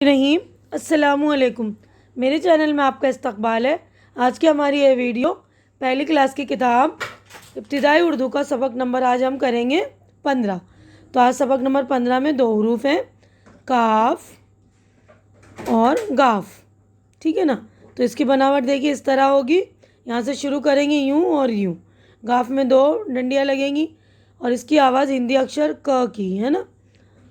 रहीम अस्सलामुअलैकुम। मेरे चैनल में आपका इस्तकबाल है। आज की हमारी ये वीडियो पहली क्लास की किताब इब्तिदाई उर्दू का सबक नंबर आज हम करेंगे 15। तो आज सबक नंबर 15 में 2 हरूफ हैं, काफ और गाफ। ठीक है ना। तो इसकी बनावट देखिए इस तरह होगी। यहाँ से शुरू करेंगे यूँ और यूँ। गाफ में 2 डंडियाँ लगेंगी और इसकी आवाज़ हिंदी अक्षर क की है ना,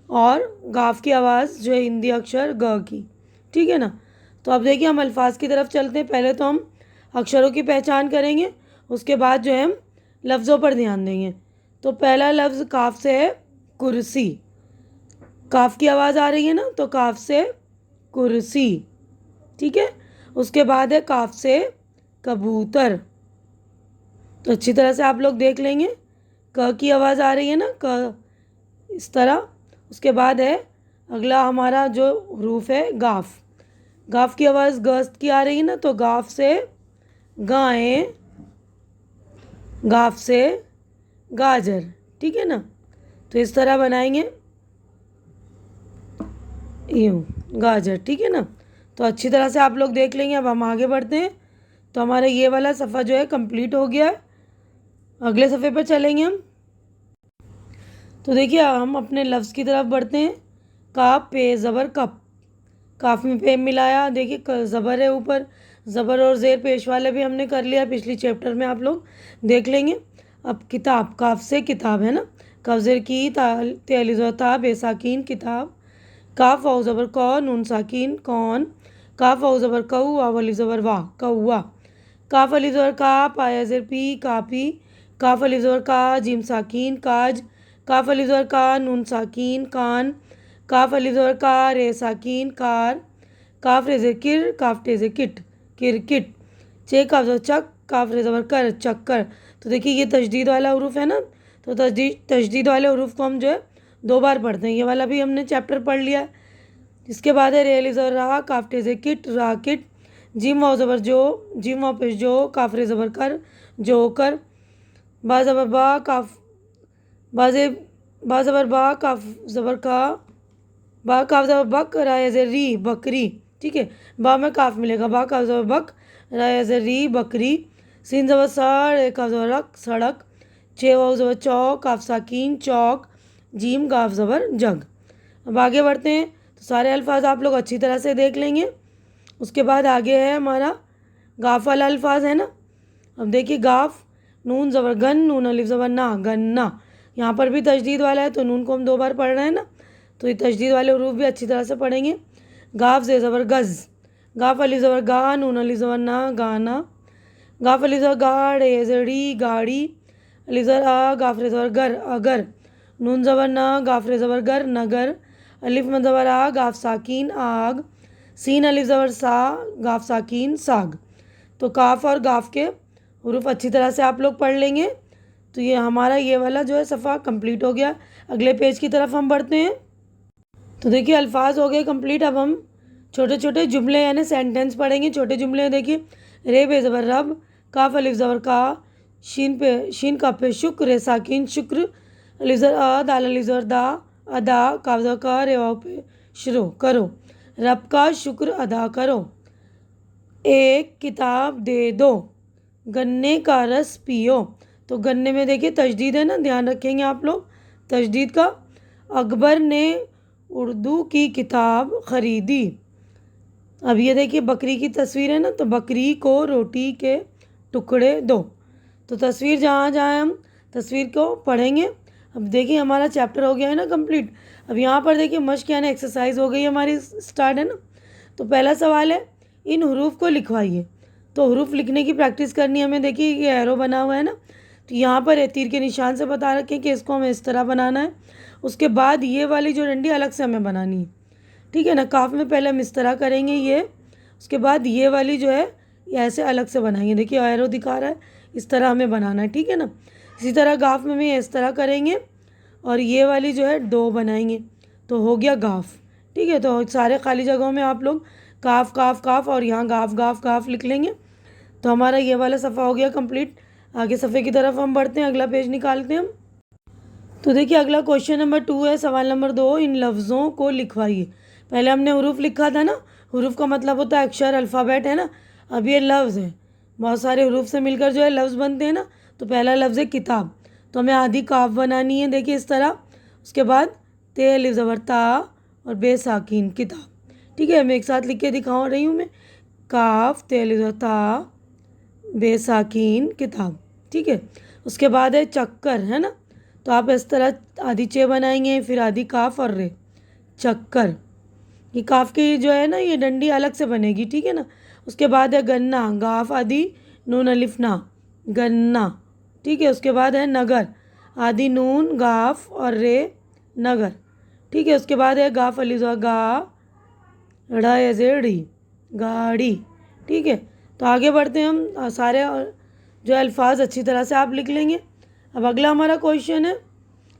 और गाफ की आवाज़ जो है हिंदी अक्षर ग की। ठीक है ना। तो अब देखिए हम अल्फाज की तरफ चलते हैं। पहले तो हम अक्षरों की पहचान करेंगे, उसके बाद जो है हम लफ्ज़ों पर ध्यान देंगे। तो पहला लफ्ज़ काफ से है कुर्सी। काफ की आवाज़ आ रही है ना, तो काफ से कुर्सी। ठीक है। उसके बाद है काफ से कबूतर। तो अच्छी तरह से आप लोग देख लेंगे। क की आवाज़ आ रही है ना, क इस तरह। उसके बाद है अगला हमारा जो हरूफ है गाफ। गाफ की आवाज़ गस्त की आ रही है ना, तो गाफ से गाय, गाफ से गाजर। ठीक है ना। तो इस तरह बनाएंगे यूँ गाजर। ठीक है ना। तो अच्छी तरह से आप लोग देख लेंगे। अब हम आगे बढ़ते हैं। तो हमारा ये वाला सफ़ा जो है कंप्लीट हो गया है। अगले सफ़े पर चलेंगे हम। तो देखिए हम अपने लफ्ज़ की तरफ बढ़ते हैं। काफ पे ज़बर कप। काफ में पे मिलाया, देखिए ज़बर है ऊपर। ज़बर और ज़ेर पेश वाले भी हमने कर लिया पिछली चैप्टर में, आप लोग देख लेंगे। अब किताब, काफ से किताब है ना, काफ ज़ेर की, तेली ज़ता बेसाकीन किताब। काफ वाव ज़बर कौ, नून साकीन कौन। काफ वाव ज़बर कऊ, वाव अली ज़बर वाह कौवा। काफ अली ज़बर का, पाया ज़ेर पी कापी। काफ अली ज़बर का, जीम साकीन काज। काफ अली ज़बर का, नून साकीन कान। काफ अली ज़बर का, रे साकीन कार। काफ रे ज़ेर किर, काफ टे ज़ेर किट किरकिट। चे काफ ज़बर चक, काफ रे ज़बर कर चक्कर। तो देखिए ये तशदीद वाला हरूफ है ना, तो तशदीद वाले हरूफ को हम जो है 2 बार पढ़ते हैं। ये वाला भी हमने चैप्टर पढ़ लिया है। इसके बाद है रे अली ज़बर रहा, काफ टे ज़ेर किट राकिट। जिम वाव ज़बर जो, जिम वाव पेश जो, काफ रे ज़बर कर जो कर। बा ज़बर बा, काफ बाजे बा ज़बर बा, काफ ज़बर का, बा काफ ज़बर बक, राय ज़ेर री बकरी। ठीक है। बा में काफ मिलेगा, बा काफ ज़बर बक, राय ज़ेर री बकरी। सीन ज़बर सड़, ए काफ ज़बर रक सड़क। छे वाव ज़बर चौ, काफ साकीन चौक। जीम गाफ ज़बर जग। अब आगे बढ़ते हैं। तो सारे अल्फाज आप लोग अच्छी तरह से देख लेंगे। उसके बाद आगे है हमारा गाफ वाला अल्फाज है ना। अब देखिए गाफ, नून ज़बर गन, नून अलिफ ज़बर ना गन्ना। यहाँ पर भी तशदीद वाला है, तो नून को हम 2 बार पढ़ रहे हैं ना, तो ये तशदीद वाले हरूफ भी अच्छी तरह से पढ़ेंगे। गाफ से ज़बर गज़। गाफ अली ज़बर गा, नून अली ज़बर ना गाना। गाफ अली ज़बर गाड़, ज़ड़ी गाड़ी। अली ज़बर आ, गाफ रे ज़बर गर अगर। नून ज़बर ना, गाफ रे ज़बर गर नगर। अलिफ में ज़बर आ, गाफ साकीन आग। सीन अलिफ ज़बर सा, गाफ साकीन साग। तो काफ और गाफ के हरूफ अच्छी तरह से आप लोग पढ़ लेंगे। तो ये हमारा ये वाला जो है सफ़ा कंप्लीट हो गया। अगले पेज की तरफ हम बढ़ते हैं। तो देखिए अल्फाज हो गए कंप्लीट। अब हम छोटे छोटे जुमले यानी सेंटेंस पढ़ेंगे। छोटे जुमले देखिए, रे बे ज़बर रब, काफ अलिफ ज़बर का, शीन का पे शुक्र, रे साकिन शुक्र। अलिफ ज़बर अ, दाल अलिफ ज़बर दा अदा, काफ ज़बर का, रे वाव पे शुरू करो। रब का शुक्र अदा करो। एक किताब दे दो, गन्ने का रस पियो। तो गन्ने में देखिए तशदीद है ना, ध्यान रखेंगे आप लोग तशदीद का। अकबर ने उर्दू की किताब ख़रीदी। अब ये देखिए बकरी की तस्वीर है ना, तो बकरी को रोटी के टुकड़े दो। तो तस्वीर जहाँ जहाँ हम तस्वीर को पढ़ेंगे। अब देखिए हमारा चैप्टर हो गया है ना कंप्लीट। अब यहाँ पर देखिए मश्क यानी एक्सरसाइज हो गई हमारी स्टार्ट है ना। तो पहला सवाल है, इन हरूफ को लिखवाइए। तो हरूफ लिखने की प्रैक्टिस करनी है हमें। देखिए ये एरो बना हुआ है ना, तो यहाँ पर तीर के निशान से बता रखें कि इसको हमें इस तरह बनाना है। उसके बाद ये वाली जो डंडी अलग से हमें बनानी है। ठीक है ना। काफ में पहले हम इस तरह करेंगे ये, उसके बाद ये वाली जो है ये ऐसे अलग से बनाएंगे। देखिए एरो दिखा रहा है, इस तरह हमें बनाना है। ठीक है ना। इसी तरह गाफ में भी इस तरह करेंगे और ये वाली जो है 2 बनाएंगे, तो हो गया गाफ। ठीक है। तो सारे खाली जगहों में आप लोग काफ काफ काफ और यहाँ गाफ गाफ गाफ लिख लेंगे। तो हमारा ये वाला सफ़ा हो गया कंप्लीट। आगे सफ़े की तरफ हम बढ़ते हैं, अगला पेज निकालते हैं हम। तो देखिए अगला क्वेश्चन नंबर 2 है, सवाल नंबर 2, इन लफ्ज़ों को लिखवाइए। पहले हमने हरूफ लिखा था ना, हरूफ का मतलब होता है अक्षर, अल्फ़ाबेट, है ना। अब ये लफ्ज़ है, बहुत सारे हरूफ से मिलकर जो है लफ्ज़ बनते हैं ना। तो पहला लफ्ज़ है किताब, तो हमें आधी काफ बनानी है, देखिए इस तरह। उसके बाद ते अलिफ ज़बर ता और बे साकिन किताब, ठीक है। मैं एक साथ लिख के दिखा रही हूँ मैं, काफ ते अलिफ ज़बर ता बे साकिन किताब, ठीक है। उसके बाद है चक्कर, है ना। तो आप इस तरह आधी चे बनाएंगे, फिर आधी काफ और रे, चक्कर। ये काफ की जो है ना ये डंडी अलग से बनेगी, ठीक है ना। उसके बाद है गन्ना, गाफ आदि नून अलिफ ना, गन्ना, ठीक है। उसके बाद है नगर, आदि नून गाफ और रे, नगर, ठीक है। उसके बाद है गाफ अलिफ गा ड़ा ड़ी, गाड़ी, ठीक है। तो आगे बढ़ते हैं हम, सारे जो अल्फाज अच्छी तरह से आप लिख लेंगे। अब अगला हमारा क्वेश्चन है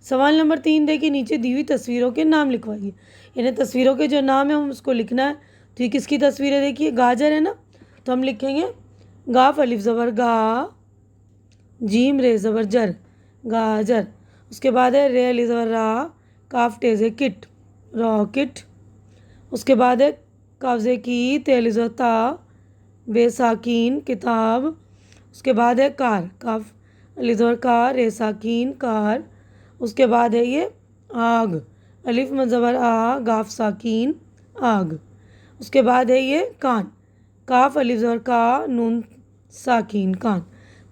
सवाल नंबर 3। देखिए नीचे दी हुई तस्वीरों के नाम लिखवाइए, यानी तस्वीरों के जो नाम है हम उसको लिखना है। तो ये किसकी तस्वीर है, देखिए गाजर है ना, तो हम लिखेंगे गाफ अलिफ ज़बर गा, जीम रे ज़बर जर, गाजर। उसके बाद है रे अलिफ ज़बर रा, काफ टेज़े किट, रॉकेट। उसके बाद है काफ़े की ते अलिफ ज़बर ता, बेसाकीन किताब। उसके बाद है कार, काफ अलिफ ज़बर कार, रे साकीन कार। उसके बाद है ये आग, अलिफ में ज़बर आ, गाफ साकीन आग। उसके बाद है ये कान, काफ अलिफ ज़बर का, नून साकीन कान।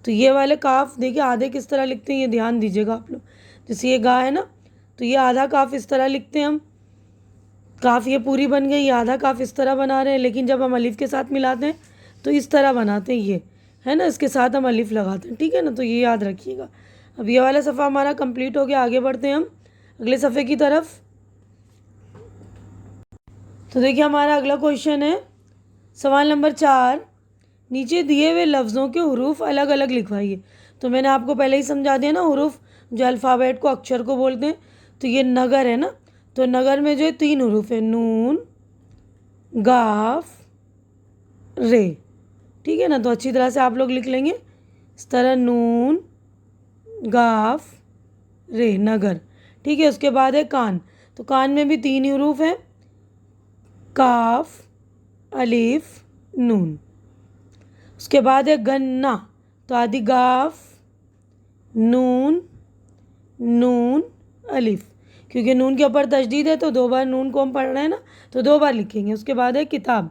तो ये वाले काफ देखिए आधे किस तरह लिखते हैं, ये ध्यान दीजिएगा आप लोग। जैसे ये गा है ना, तो ये आधा काफ इस तरह लिखते हैं हम, काफ ये पूरी बन गई, ये आधा काफ इस तरह बना रहे हैं। लेकिन जब हम अलिफ के साथ मिलाते हैं तो इस तरह बनाते हैं, ये है ना, इसके साथ हम अलिफ लगाते हैं, ठीक है ना। तो ये याद रखिएगा। अब ये वाला सफ़ा हमारा कंप्लीट हो गया, आगे बढ़ते हैं हम अगले सफ़े की तरफ। तो देखिए हमारा अगला क्वेश्चन है सवाल नंबर 4। नीचे दिए हुए लफ्ज़ों के हरूफ अलग अलग लिखवाइए। तो मैंने आपको पहले ही समझा दिया ना, हरूफ जो अल्फ़ाबेट को, अक्षर को बोलते हैं। तो ये नगर है ना, तो नगर में जो है 3 हरूफ है, नून गाफ रे, ठीक है ना। तो अच्छी तरह से आप लोग लिख लेंगे इस तरह, नून गाफ रे, नगर, ठीक है। उसके बाद है कान, तो कान में भी 3 ही हरूफ है, काफ अलिफ नून। उसके बाद है गन्ना, तो आदि गाफ नून नून अलिफ, क्योंकि नून के ऊपर तशदीद है तो 2 बार नून को हम पढ़ रहे हैं ना, तो 2 बार लिखेंगे। उसके बाद है किताब,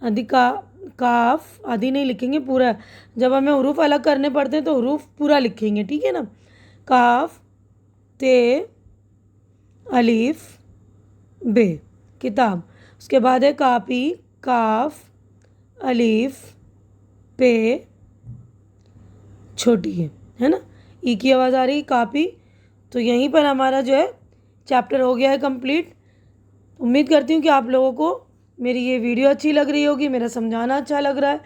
आदि काफ आदि नहीं लिखेंगे पूरा, जब हमें हरूफ अलग करने पड़ते हैं तो हरूफ पूरा लिखेंगे, ठीक है ना। काफ ते अलिफ बे, किताब। उसके बाद है कापी, काफ अलिफ पे छोटी है ना, ई की आवाज़ आ रही, कापी। तो यहीं पर हमारा जो है चैप्टर हो गया है कंप्लीट। उम्मीद करती हूँ कि आप लोगों को मेरी ये वीडियो अच्छी लग रही होगी, मेरा समझाना अच्छा लग रहा है।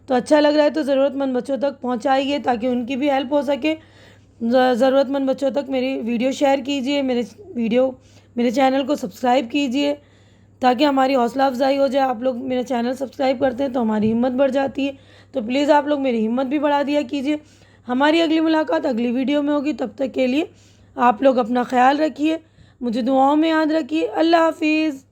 तो अच्छा लग रहा है तो ज़रूरतमंद बच्चों तक पहुँचाइए ताकि उनकी भी हेल्प हो सके। ज़रूरतमंद बच्चों तक मेरी वीडियो शेयर कीजिए, मेरे चैनल को सब्सक्राइब कीजिए ताकि हमारी हौसला अफजाई हो जाए। आप लोग मेरा चैनल सब्सक्राइब करते हैं तो हमारी हिम्मत बढ़ जाती है। तो प्लीज़ आप लोग मेरी हिम्मत भी बढ़ा दिया कीजिए। हमारी अगली मुलाकात अगली वीडियो में होगी, तब तक के लिए आप लोग अपना ख्याल रखिए, मुझे दुआओं में याद रखिए। अल्लाह हाफिज़।